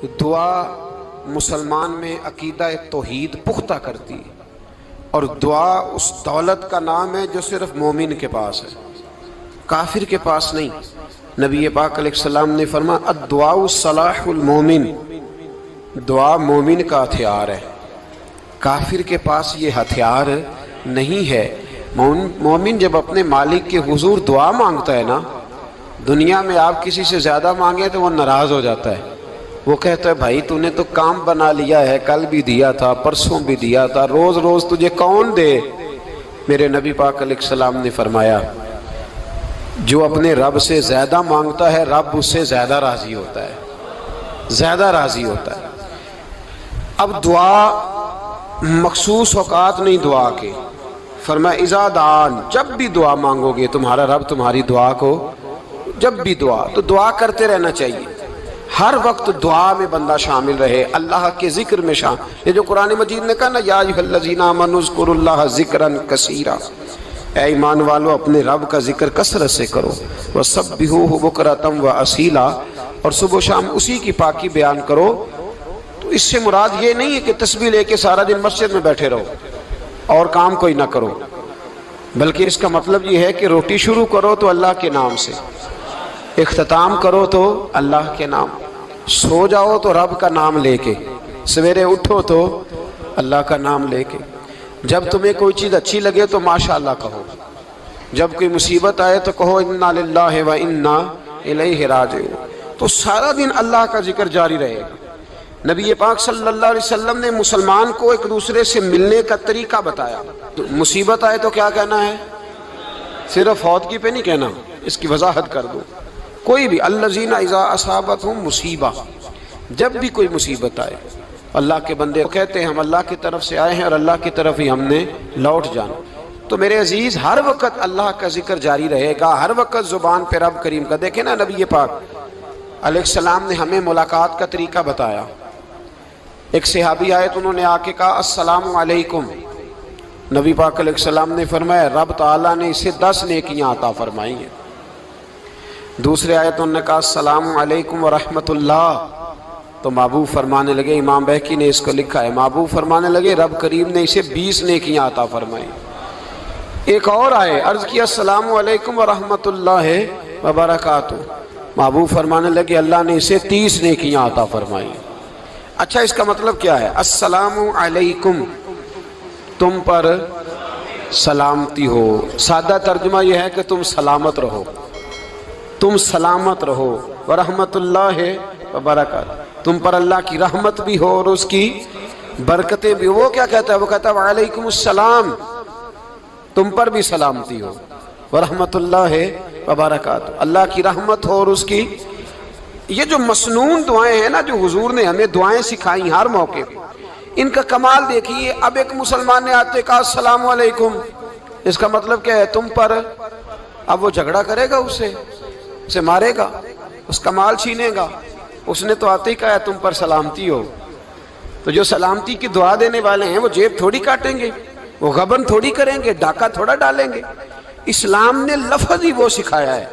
دعا مسلمان میں عقیدہ توحید پختہ کرتی ہے، اور دعا اس دولت کا نام ہے جو صرف مومن کے پاس ہے، کافر کے پاس نہیں۔ نبی پاک علیہ السلام نے فرمایا الدعاء صلاح المومن، دعا مومن کا ہتھیار ہے، کافر کے پاس یہ ہتھیار نہیں ہے۔ مومن جب اپنے مالک کے حضور دعا مانگتا ہے نا، دنیا میں آپ کسی سے زیادہ مانگیں تو وہ ناراض ہو جاتا ہے، وہ کہتا ہے بھائی تو نے تو کام بنا لیا ہے، کل بھی دیا تھا، پرسوں بھی دیا تھا، روز روز تجھے کون دے؟ میرے نبی پاک علیہ السلام نے فرمایا جو اپنے رب سے زیادہ مانگتا ہے رب اس سے زیادہ راضی ہوتا ہے، زیادہ راضی ہوتا ہے۔ اب دعا مخصوص اوقات نہیں دعا کے، فرمایا اذا دعان، جب بھی دعا مانگو گے تمہارا رب تمہاری دعا کو، جب بھی دعا تو دعا کرتے رہنا چاہیے، ہر وقت دعا میں بندہ شامل رہے، اللہ کے ذکر میں شامل۔ یہ جو قرآن مجید نے کہا نا یا ایھا الذین آمنوا اذکروا اللہ ذکرا کثیرا، اے ایمان والو اپنے رب کا ذکر کثرت سے کرو، وسبحوہ بکرۃ واصیلا، اور صبح و شام اسی کی پاکی بیان کرو۔ تو اس سے مراد یہ نہیں ہے کہ تسبیح لے کے سارا دن مسجد میں بیٹھے رہو اور کام کوئی نہ کرو، بلکہ اس کا مطلب یہ ہے کہ روٹی شروع کرو تو اللہ کے نام سے، اختتام کرو تو اللہ کے نام، سو جاؤ تو رب کا نام لے کے، سویرے اٹھو تو اللہ کا نام لے کے، جب تمہیں کوئی چیز اچھی لگے تو ماشاءاللہ کہو، جب کوئی مصیبت آئے تو کہو انا للہ و انا الیہ راجعون۔ تو سارا دن اللہ کا ذکر جاری رہے گا۔ نبی پاک صلی اللہ علیہ وسلم نے مسلمان کو ایک دوسرے سے ملنے کا طریقہ بتایا۔ مصیبت آئے تو کیا کہنا ہے؟ صرف فوت کی پہ نہیں کہنا، اس کی وضاحت کر دو۔ کوئی بھی الذین اذا اصابتہم مصیبہ، جب بھی کوئی مصیبت آئے، اللہ کے بندے کہتے ہیں ہم اللہ کی طرف سے آئے ہیں اور اللہ کی طرف ہی ہم نے لوٹ جانا۔ تو میرے عزیز ہر وقت اللہ کا ذکر جاری رہے گا، ہر وقت زبان پہ رب کریم کا۔ دیکھیں نا نبی پاک علیہ السلام نے ہمیں ملاقات کا طریقہ بتایا۔ ایک صحابی آئے تو انہوں نے آ کے کہا السلام علیکم، نبی پاک علیہ السلام نے فرمایا رب تعالیٰ نے اسے 10 نیکیاں عطا فرمائی ہیں۔ دوسرے آئے تو انہوں نے کہا السلام علیکم ورحمۃ اللہ، تو محبوب فرمانے لگے، امام بہقی نے اس کو لکھا ہے، محبوب فرمانے لگے رب کریم نے اسے 20 نیکیاں عطا فرمائی۔ ایک اور آئے، عرض کیا السلام علیکم ورحمۃ اللہ وبرکاتہ، محبوب فرمانے لگے اللہ نے اسے 30 نیکیاں عطا فرمائی۔ اچھا اس کا مطلب کیا ہے؟ السلام علیکم، تم پر سلامتی ہو، سادہ ترجمہ یہ ہے کہ تم سلامت رہو، تم سلامت رہو، ورحمۃ اللہ وبرکاتہ، تم پر اللہ کی رحمت بھی ہو اور اس کی برکتیں بھی ہو۔ وہ کیا کہتا ہے؟ وہ کہتا ہے وعلیکم السلام، تم پر بھی سلامتی ہو، ورحمۃ اللہ وبرکاتہ، اللہ کی رحمت ہو اور اس کی۔ یہ جو مسنون دعائیں ہیں نا جو حضور نے ہمیں دعائیں سکھائی ہر موقع پہ، ان کا کمال دیکھیے۔ اب ایک مسلمان نے آتے کہا السلام علیکم، اس کا مطلب کیا ہے؟ تم پر۔ اب وہ جھگڑا کرے گا اسے مارے گا، اس کا مال چھینے گا؟ اس نے تو آتے ہی کہا ہے تم پر سلامتی ہو۔ تو جو سلامتی کی دعا دینے والے ہیں وہ جیب تھوڑی کاٹیں گے، وہ غبن تھوڑی کریں گے، ڈاکہ تھوڑا ڈالیں گے۔ اسلام نے لفظ ہی وہ سکھایا ہے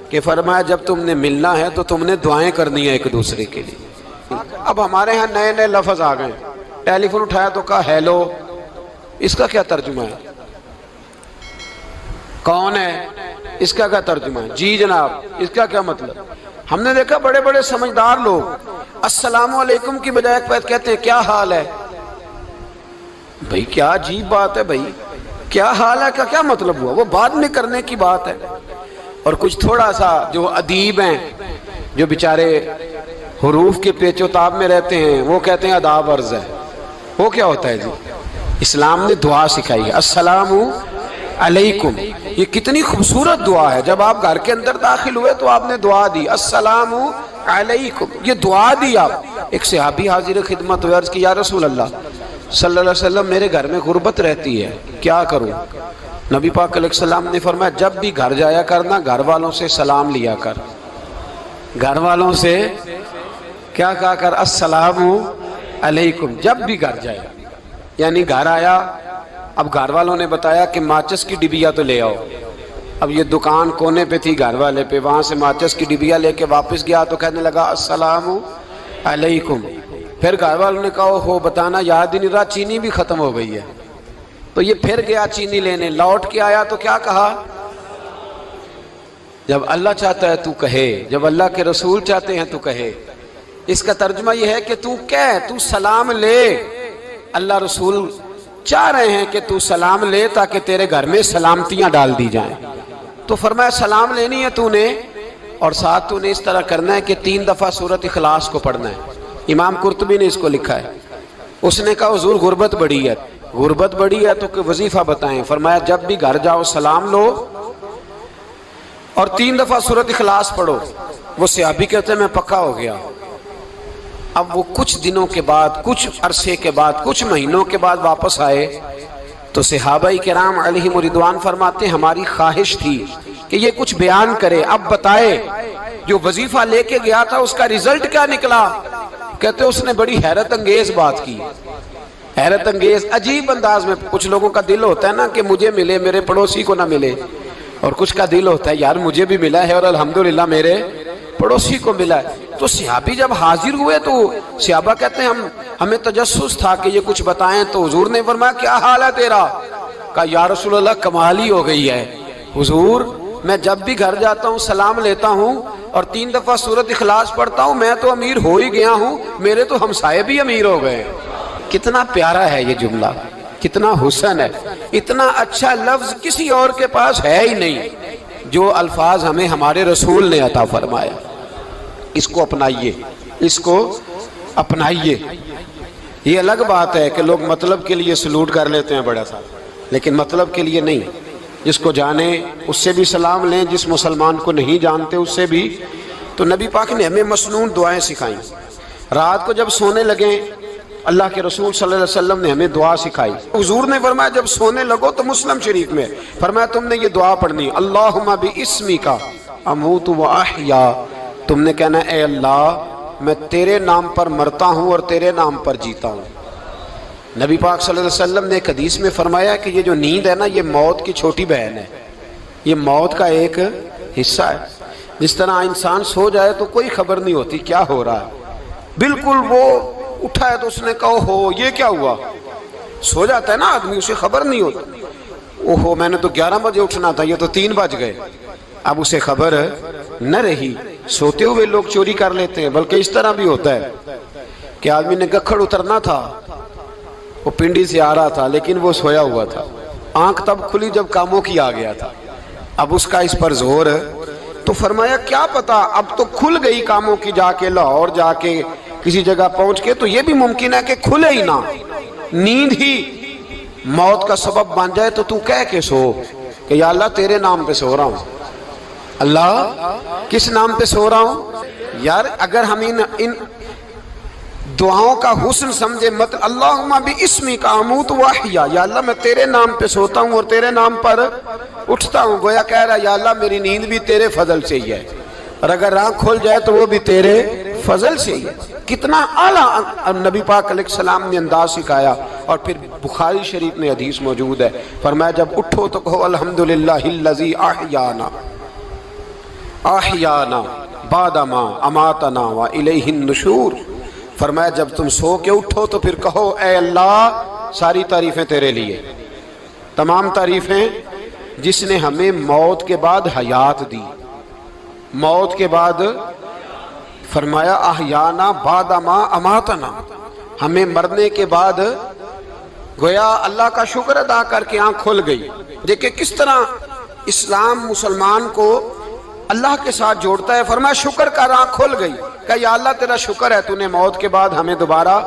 کہ فرمایا جب تم نے ملنا ہے تو تم نے دعائیں کرنی ہے ایک دوسرے کے لیے۔ اب ہمارے ہاں نئے نئے لفظ آ گئے، ٹیلی فون اٹھایا تو کہا ہیلو، اس کا کیا ترجمہ ہے؟ کون ہے؟ اس کا کیا ترجمہ ہے؟ جی جناب، اس کا کیا مطلب؟ ہم نے دیکھا بڑے بڑے سمجھدار لوگ السلام علیکم کی بجائے کہتے ہیں کیا حال ہے؟ بھئی کیا عجیب بات ہے، بھئی کیا حال ہے کا کیا مطلب ہوا؟ وہ بعد میں کرنے کی بات ہے۔ اور کچھ تھوڑا سا جو ادیب ہیں، جو بیچارے حروف کے پیچ و تاب میں رہتے ہیں، وہ کہتے ہیں آداب عرض ہے۔ وہ کیا ہوتا ہے جی؟ اسلام نے دعا سکھائی ہے السلام علیکم، یہ کتنی خوبصورت دعا ہے۔ جب آپ گھر کے اندر داخل ہوئے تو آپ نے دعا دی السلام علیکم، یہ دعا دی آپ۔ ایک صحابی حاضر خدمت ہوئے، عرض کی یا رسول اللہ صلی اللہ علیہ وسلم میرے گھر میں غربت رہتی ہے، کیا کروں؟ نبی پاک علیہ السلام نے فرمایا جب بھی گھر جایا کرنا گھر والوں سے سلام لیا کر، گھر والوں سے کیا کہا کر؟ السلام علیکم، جب بھی گھر جائے۔ یعنی گھر آیا، اب گھر والوں نے بتایا کہ ماچس کی ڈبیا تو لے آؤ۔ اب یہ دکان کونے پہ تھی گھر والے پہ، وہاں سے ماچس کی ڈبیا لے کے واپس گیا تو کہنے لگا السلام علیکم. پھر گھر والوں نے کہا ہو بتانا یاد ہی نہیں رہا، چینی بھی ختم ہو گئی ہے. تو یہ پھر گیا چینی لینے، لوٹ کے آیا تو کیا کہا؟ جب اللہ چاہتا ہے تو کہے، جب اللہ کے رسول چاہتے ہیں تو کہے. اس کا ترجمہ یہ ہے کہ تو کہہ، تو سلام لے. اللہ رسول چاہ رہے ہیں کہ تو سلام لے تاکہ تیرے گھر میں سلامتیاں ڈال دی جائیں. تو فرمایا سلام لینی ہے تو نے، اور ساتھ تو نے اس طرح کرنا ہے کہ 3 دفعہ سورۃ اخلاص کو پڑھنا ہے. امام قرطبی نے اس کو لکھا ہے. اس نے کہا حضور غربت بڑی ہے. غربت بڑی ہے تو کہ وظیفہ بتائیں. فرمایا جب بھی گھر جاؤ سلام لو اور 3 دفعہ سورۃ اخلاص پڑھو. وہ صحابی کہتے ہیں میں پکا ہو گیا. اب وہ کچھ دنوں کے بعد، کچھ عرصے کے بعد، کچھ مہینوں کے بعد واپس آئے تو صحابہ کرام علیہم رضوان فرماتے ہیں ہماری خواہش تھی کہ یہ کچھ بیان کرے، اب بتائے جو وظیفہ لے کے گیا تھا اس کا رزلٹ کیا نکلا. کہتے اس نے بڑی حیرت انگیز بات کی، حیرت انگیز عجیب انداز میں. کچھ لوگوں کا دل ہوتا ہے نا کہ مجھے ملے میرے پڑوسی کو نہ ملے، اور کچھ کا دل ہوتا ہے یار مجھے بھی ملا ہے اور الحمدللہ میرے پڑوسی کو ملا ہے. تو صحابی جب حاضر ہوئے تو صحابہ کہتے ہیں ہمیں تجسس تھا کہ یہ کچھ بتائیں. تو حضور نے فرمایا کیا حال ہے تیرا؟ کہا یا رسول اللہ کمال ہی ہو گئی ہے حضور، میں جب بھی گھر جاتا ہوں سلام لیتا ہوں اور 3 دفعہ سورۃ اخلاص پڑھتا ہوں. میں تو امیر ہو ہی گیا ہوں، میرے تو ہمسائے بھی امیر ہو گئے. کتنا پیارا ہے یہ جملہ، کتنا حسن ہے. اتنا اچھا لفظ کسی اور کے پاس ہے ہی نہیں جو الفاظ ہمیں ہمارے رسول نے عطا فرمایا. اس کو اپنائیے، اس کو اپنائیے. یہ الگ بات ہے کہ لوگ مطلب کے لیے سلوٹ کر لیتے ہیں بڑا سا، لیکن مطلب کے لیے نہیں. جس کو جانے اس سے بھی سلام لیں، جس مسلمان کو نہیں جانتے اس سے بھی. تو نبی پاک نے ہمیں مسنون دعائیں سکھائیں. رات کو جب سونے لگیں اللہ کے رسول صلی اللہ علیہ وسلم نے ہمیں دعا سکھائی. حضور نے فرمایا جب سونے لگو تو مسلم شریف میں فرمایا تم نے یہ دعا پڑھنی، اللہم باسمک اموت و احیا. تم نے کہنا اے اللہ میں تیرے نام پر مرتا ہوں اور تیرے نام پر جیتا ہوں. نبی پاک صلی اللہ علیہ وسلم نے ایک حدیث میں فرمایا کہ یہ جو نیند ہے نا یہ موت کی چھوٹی بہن ہے، یہ موت کا ایک حصہ ہے. جس طرح انسان سو جائے تو کوئی خبر نہیں ہوتی کیا ہو رہا ہے، بالکل وہ اٹھا ہے تو اس نے کہا ہو یہ کیا ہوا. سو جاتا ہے نا آدمی، اسے خبر نہیں ہوتی. اوہو میں نے تو 11 بجے اٹھنا تھا، یہ تو 3 بج گئے. اب اسے خبر نہ رہی. سوتے ہوئے لوگ چوری کر لیتے ہیں، بلکہ اس طرح بھی ہوتا ہے کہ آدمی نے گکھڑ اترنا تھا، وہ پنڈی سے آ رہا تھا لیکن وہ سویا ہوا تھا. آنکھ تب کھلی جب کاموں کی آ گیا تھا. اب اس کا اس پر زور ہے تو فرمایا کیا پتا اب تو کھل گئی کاموں کی، جا کے لاہور جا کے کسی جگہ پہنچ کے تو یہ بھی ممکن ہے کہ کھلے ہی نہ، نیند ہی موت کا سبب بن جائے. تو کہہ کے سو کہ یا اللہ تیرے نام پہ سو رہا ہوں. اللہ کس نام پہ سو رہا ہوں؟ یار اگر ہم ان دعاؤں کا حسن سمجھے، مطلب اللہم باسمک اموت و احیا، یا اللہ میں تیرے نام پہ سوتا ہوں اور تیرے نام پر اٹھتا ہوں. گویا کہہ رہا یا اللہ میری نیند بھی تیرے فضل سے ہی ہے، اور اگر آنکھ کھل جائے تو وہ بھی تیرے فضل سے ہی ہے. کتنا اعلیٰ نبی پاک علیہ السلام نے انداز سکھایا. اور پھر بخاری شریف میں حدیث موجود ہے، فرمایا جب اٹھو تو کہو الحمدللہ الذی احیانا احیانا بعد ما اماتنا والیہ النشور. فرمایا جب تم سو کے اٹھو تو پھر کہو اے اللہ ساری تعریفیں تیرے لیے، تمام تعریفیں جس نے ہمیں موت کے بعد حیات دی. موت کے بعد فرمایا احیانا بعد ما اماتنا، ہمیں مرنے کے بعد گویا اللہ کا شکر ادا کر کے آنکھ کھل گئی. دیکھیں کس طرح اسلام مسلمان کو اللہ کے ساتھ جوڑتا ہے. فرمایا شکر کر، آنکھ کھل گئی. کہ یا اللہ تیرا شکر ہے تو نے موت کے بعد ہمیں دوبارہ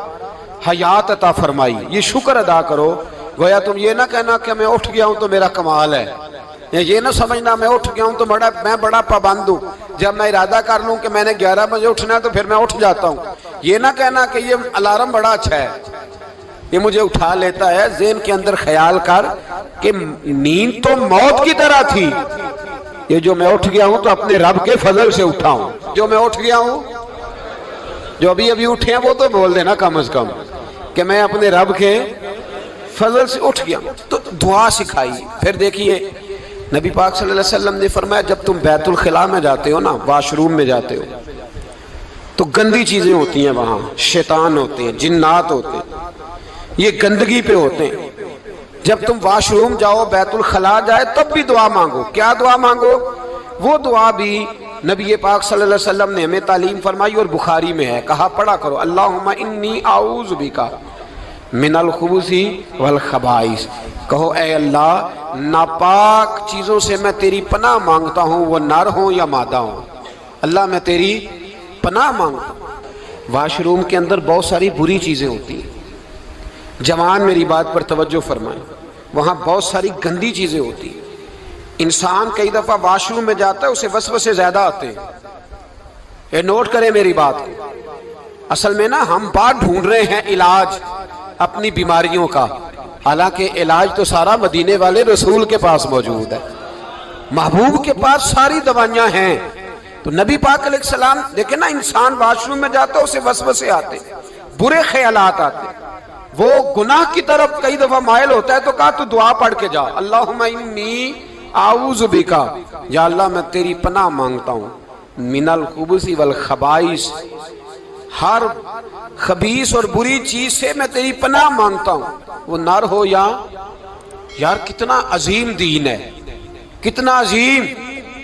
حیات عطا فرمائی، یہ شکر ادا کرو. گویا تم یہ نہ کہنا کہ میں اٹھ گیا ہوں تو میرا کمال ہے، یہ نہ سمجھنا میں اٹھ گیا ہوں تو میں بڑا پابند ہوں، جب میں ارادہ کر لوں کہ میں نے 11 بجے اٹھنا ہے تو پھر میں اٹھ جاتا ہوں. یہ نہ کہنا کہ یہ الارم بڑا اچھا ہے، یہ مجھے اٹھا لیتا ہے. ذہن کے اندر خیال کر کہ نیند تو موت کی طرح تھی، یہ جو میں اٹھ گیا ہوں تو اپنے رب کے فضل سے اٹھا ہوں. جو میں اٹھ گیا ہوں، جو ابھی اٹھے ہیں وہ تو بول دینا کم از کم کہ میں اپنے رب کے فضل سے اٹھ گیا. تو دعا سکھائی. پھر دیکھیے نبی پاک صلی اللہ علیہ وسلم نے فرمایا جب تم بیت الخلاء میں جاتے ہو نا، واش روم میں جاتے ہو، تو گندی چیزیں ہوتی ہیں وہاں، شیطان ہوتے ہیں، جنات ہوتے ہیں، یہ گندگی پہ ہوتے ہیں۔ جب تم واش روم جاؤ، بیت الخلا جائے، تب بھی دعا مانگو۔ کیا دعا مانگو؟ وہ دعا بھی نبی پاک صلی اللہ علیہ وسلم نے ہمیں تعلیم فرمائی اور بخاری میں ہے، کہا پڑھا کرو، اللہم انی اعوذ بک من الخبث والخبائث۔ کہو اے اللہ، ناپاک چیزوں سے میں تیری پناہ مانگتا ہوں، وہ نر ہوں یا مادہ ہوں۔ اللہ میں تیری پناہ مانگتا ہوں۔ واش روم کے اندر بہت ساری بری چیزیں ہوتی ہیں، جوان میری بات پر توجہ فرمائیں، وہاں بہت ساری گندی چیزیں ہوتی ہیں۔ انسان کئی دفعہ واش روم میں جاتا ہے، اسے وسوسے زیادہ آتے ہیں، یہ نوٹ کریں میری بات کو۔ اصل میں نا ہم بات ڈھونڈ رہے ہیں علاج اپنی بیماریوں کا، حالانکہ علاج تو سارا مدینے والے رسول کے پاس موجود ہے، محبوب کے پاس ساری دوائیاں ہیں۔ تو نبی پاک علیہ السلام دیکھیں نا، انسان واش روم میں جاتا ہے، اسے وسوسے آتے، برے خیالات آتے، وہ گناہ کی طرف کئی دفعہ مائل ہوتا ہے، تو کہا تو دعا پڑھ کے جا، اللہم انی اعوذ بک، یا اللہ میں تیری پناہ مانگتا ہوں، من الخبث والخبائث، ہر خبیث اور بری چیز سے میں تیری پناہ مانگتا ہوں، وہ نر ہو یا یار۔ کتنا عظیم دین ہے، کتنا عظیم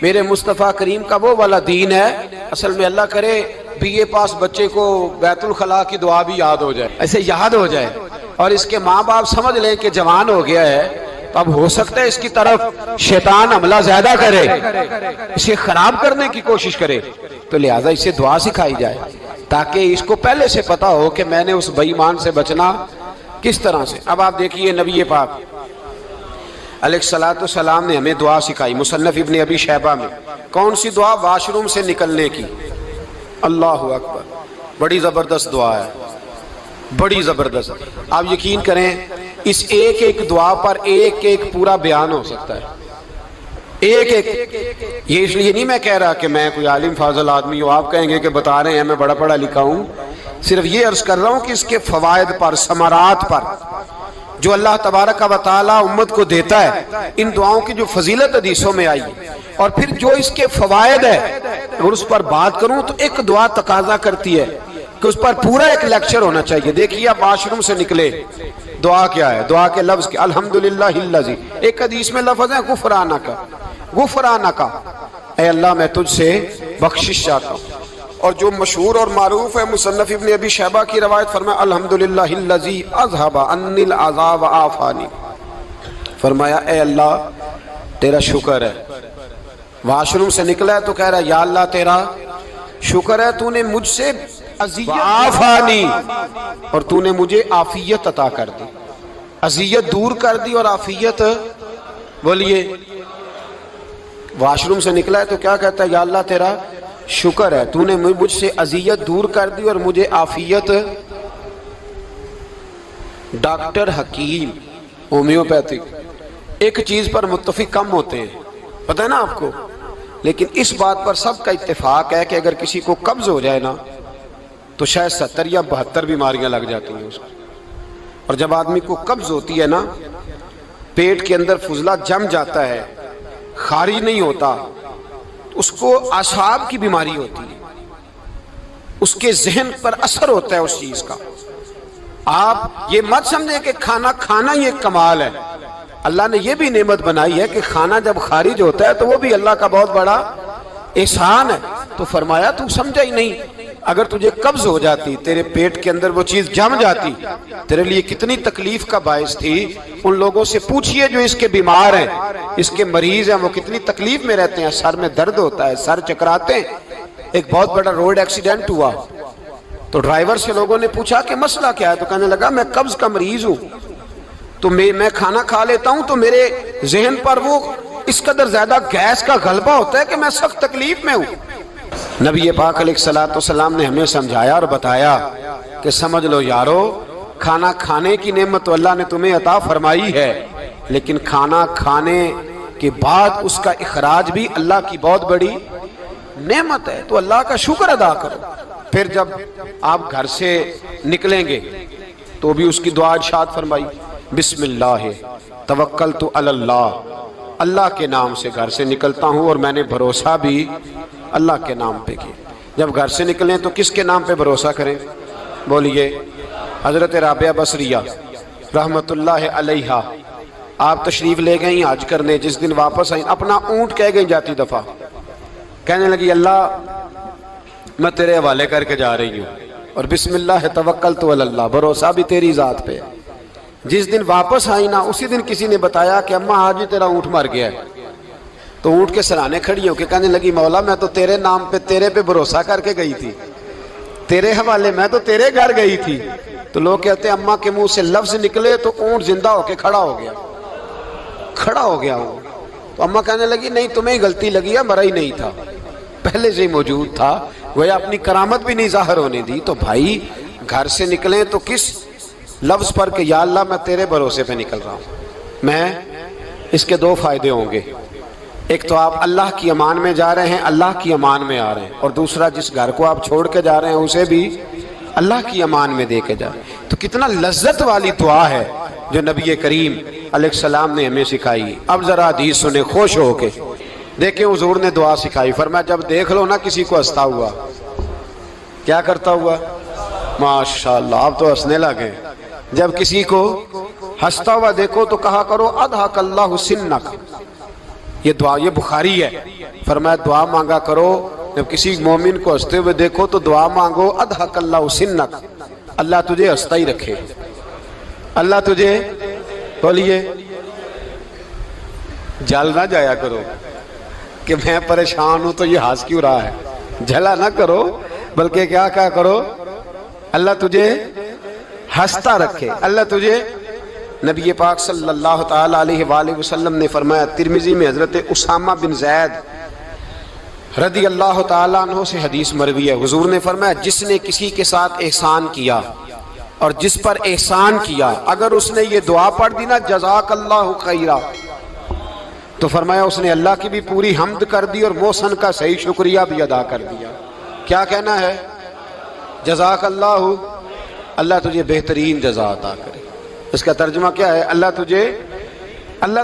میرے مصطفیٰ کریم کا وہ والا دین ہے۔ اصل میں اللہ کرے بی اے پاس بچے کو بیت الخلا کی دعا بھی یاد ہو جائے، ایسے یاد ہو جائے، اور اس کے ماں باپ سمجھ لیں کہ جوان ہو گیا ہے، تو اب ہو سکتا ہے اس کی طرف شیطان حملہ زیادہ کرے، اسے خراب کرنے کی کوشش کرے، تو لہٰذا اسے دعا سکھائی جائے تاکہ اس کو پہلے سے پتا ہو کہ میں نے اس بے ایمان سے بچنا کس طرح سے۔ اب آپ دیکھیے نبی پاک علیہ الصلوۃ والسلام نے ہمیں دعا سکھائی، مصنف ابن ابی شیبہ میں۔ کون سی دعا؟ واش روم سے نکلنے کی۔ اللہ اکبر، بڑی زبردست دعا ہے، بڑی زبردست۔ آپ یقین کریں اس ایک ایک دعا پر ایک ایک پورا بیان ہو سکتا ہے، ایک ایک۔ یہ اس لیے نہیں میں کہہ رہا کہ میں کوئی عالم فاضل آدمی ہوں، آپ کہیں گے کہ بتا رہے ہیں میں بڑا پڑھا لکھا ہوں، صرف یہ عرض کر رہا ہوں کہ اس کے فوائد پر، ثمرات پر جو اللہ تبارک و تعالیٰ امت کو دیتا ہے، ان دعاؤں کی جو فضیلت حدیثوں میں آئی، اور پھر جو اس کے فوائد ہے، اگر اس پر بات کروں تو ایک دعا تقاضا کرتی ہے کہ اس پر پورا ایک لیکچر ہونا چاہیے۔ دیکھیے آپ واش روم سے نکلے، دعا کیا ہے؟ دعا کے لفظ کے الحمدللہ الذی، ایک حدیث میں لفظ ہے غفرانک، غفرانک، اے اللہ میں تجھ سے بخشش چاہتا ہوں۔ اور جو مشہور اور معروف ہے، مصنف ابن ابی شیبہ کی روایت فرمایا الحمدللہ الذی اذھب عنی العذا وعافانی، فرمایا اے اللہ تیرا شکر ہے۔ واش روم سے نکلا ہے تو کہہ رہا ہے یا اللہ تیرا شکر ہے، تو نے مجھ سے اذیت عافانی، اور تو نے مجھے عافیت عطا کر دی، اذیت دور کر دی اور عافیت۔ بولیے واش روم سے نکلا ہے تو کیا کہتا ہے؟ یا اللہ تیرا شکر ہے، تو نے مجھ سے اذیت دور کر دی اور مجھے عافیت۔ ڈاکٹر حکیم ہومیوپیتھک ایک چیز پر متفق کم ہوتے ہیں، پتہ ہے نا آپ کو، لیکن اس بات پر سب کا اتفاق ہے کہ اگر کسی کو قبض ہو جائے نا تو شاید 70 یا 72 بیماریاں لگ جاتی ہیں اس کو۔ اور جب آدمی کو قبض ہوتی ہے نا، پیٹ کے اندر فضلہ جم جاتا ہے، خارج نہیں ہوتا، اس کو اعصاب کی بیماری ہوتی ہے، اس کے ذہن پر اثر ہوتا ہے اس چیز کا۔ آپ یہ مت سمجھیں کہ کھانا کھانا ہی ایک کمال ہے، اللہ نے یہ بھی نعمت بنائی ہے کہ کھانا جب خارج ہوتا ہے تو وہ بھی اللہ کا بہت بڑا احسان ہے۔ تو فرمایا تو سمجھا ہی نہیں، اگر تجھے قبض ہو جاتی، تیرے پیٹ کے اندر وہ چیز جم جاتی، تیرے لیے کتنی تکلیف کا باعث تھی۔ ان لوگوں سے پوچھئے جو اس کے بیمار ہیں، اس کے مریض ہیں، وہ کتنی تکلیف میں رہتے ہیں، سر میں درد ہوتا ہے، سر چکراتے ہیں۔ ایک بہت بڑا روڈ ایکسیڈنٹ ہوا تو ڈرائیور سے لوگوں نے پوچھا کہ مسئلہ کیا ہے، تو کہنے لگا میں قبض کا مریض ہوں، تو میں کھانا کھا لیتا ہوں تو میرے ذہن پر وہ اس قدر زیادہ گیس کا غلبہ ہوتا ہے کہ میں سخت تکلیف میں ہوں۔ نبی پاک علیہ الصلوۃ والسلام نے ہمیں سمجھایا اور بتایا کہ سمجھ لو یارو، کھانا کھانے کی نعمت تو اللہ نے تمہیں عطا فرمائی ہے، لیکن کھانا کھانے کے بعد اس کا اخراج بھی اللہ کی بہت بڑی نعمت ہے، تو اللہ کا شکر ادا کرو۔ پھر جب آپ گھر سے نکلیں گے تو بھی اس کی دعا ارشاد فرمائی، بسم اللہ توکلت علی اللہ، اللہ کے نام سے گھر سے نکلتا ہوں اور میں نے بھروسہ بھی اللہ کے نام پہ کیا۔ جب گھر سے نکلیں تو کس کے نام پہ بھروسہ کریں؟ بولیے حضرت رابعہ بصریہ رحمت اللہ علیہا، آپ تشریف لے گئیں حج کرنے، جس دن واپس آئیں اپنا اونٹ کہہ گئیں جاتی دفعہ، کہنے لگی اللہ میں تیرے حوالے کر کے جا رہی ہوں، اور بسم اللہ توکلت علی اللہ، بھروسہ بھی تیری ذات پہ۔ جس دن واپس آئی نا اسی دن کسی نے بتایا کہ اماں آج ہی تیرا اونٹ مر گیا ہے، تو اونٹ کے سرانے کھڑی ہو کے کہنے لگی مولا میں تو تیرے نام پہ تیرے پہ بھروسہ کر کے گئی تھی، تیرے حوالے میں تو تیرے گھر گئی تھی۔ تو لوگ کہتے ہیں اماں کے منہ سے لفظ نکلے تو اونٹ زندہ ہو کے کھڑا ہو گیا، کھڑا ہو گیا ہوں۔ تو اماں کہنے لگی نہیں تمہیں غلطی لگی ہے، مرا ہی نہیں تھا، پہلے سے ہی موجود تھا، وہ اپنی کرامت بھی نہیں ظاہر ہونے دی۔ تو بھائی گھر سے نکلیں تو کس لفظ پر کہ یا اللہ میں تیرے بھروسے پہ نکل رہا ہوں میں، اس کے دو فائدے ہوں گے، ایک تو آپ اللہ کی امان میں جا رہے ہیں، اللہ کی امان میں آ رہے ہیں، اور دوسرا جس گھر کو آپ چھوڑ کے جا رہے ہیں اسے بھی اللہ کی امان میں دے کے جا رہے ہیں۔ تو کتنا لذت والی دعا ہے جو نبی کریم علیہ السلام نے ہمیں سکھائی۔ اب ذرا حدیث سنیں خوش ہو کے، دیکھیں حضور نے دعا سکھائی، فرمایا جب دیکھ لو نا کسی کو ہنستا ہوا، کیا کرتا ہوا؟ ماشاءاللہ آپ تو ہنسنے لگے۔ جب کسی کو ہنستا ہوا دیکھو تو کہا کرو اضحک اللہ سنک، یہ دعا یہ بخاری ہے، فرمایا دعا مانگا کرو جب کسی مومن کو ہنستے ہوئے دیکھو تو دعا مانگو اضحک اللہ سنک، اللہ تجھے ہنستا ہی رکھے، اللہ تجھے، بولیے جل نہ جایا کرو کہ میں پریشان ہوں تو یہ ہنس کیوں رہا ہے، جھلا نہ کرو، بلکہ کیا کرو اللہ تجھے ہنستا رکھے، اللہ تجھے۔ نبی پاک صلی اللہ تعالی علیہ وآلہ وسلم نے فرمایا، ترمذی میں حضرت اسامہ بن زید رضی اللہ تعالیٰ عنہ سے حدیث مروی ہے، حضور نے فرمایا جس نے کسی کے ساتھ احسان کیا اور جس پر احسان کیا، اگر اس نے یہ دعا پڑھ دی نا جزاک اللہ خیرہ، تو فرمایا اس نے اللہ کی بھی پوری حمد کر دی اور محسن کا صحیح شکریہ بھی ادا کر دیا۔ کیا کہنا ہے؟ جزاک اللہ، اللہ تجھے بہترین جزا عطا کرے۔ اس کا ترجمہ کیا ہے؟ اللہ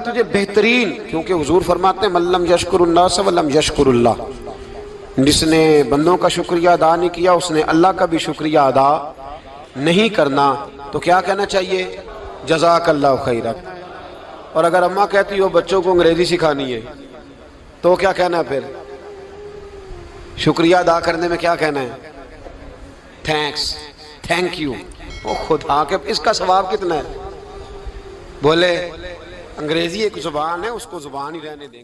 تجھے بہترین، کیونکہ حضور فرماتے ہیں من لم یشکر الناس ولم یشکر اللہ، جس نے بندوں کا شکریہ ادا نہیں کیا اس نے اللہ کا بھی شکریہ ادا نہیں کرنا۔ تو کیا کہنا چاہیے؟ جزاک اللہ خیرہ۔ اور اگر اماں کہتی ہو بچوں کو انگریزی سکھانی ہے تو کیا کہنا ہے؟ پھر شکریہ ادا کرنے میں کیا کہنا ہے؟ Thanks, thank you. وہ خدا کے اس کا ثواب کتنا ہے؟ بولے انگریزی ایک زبان ہے، اس کو زبان ہی رہنے دیں۔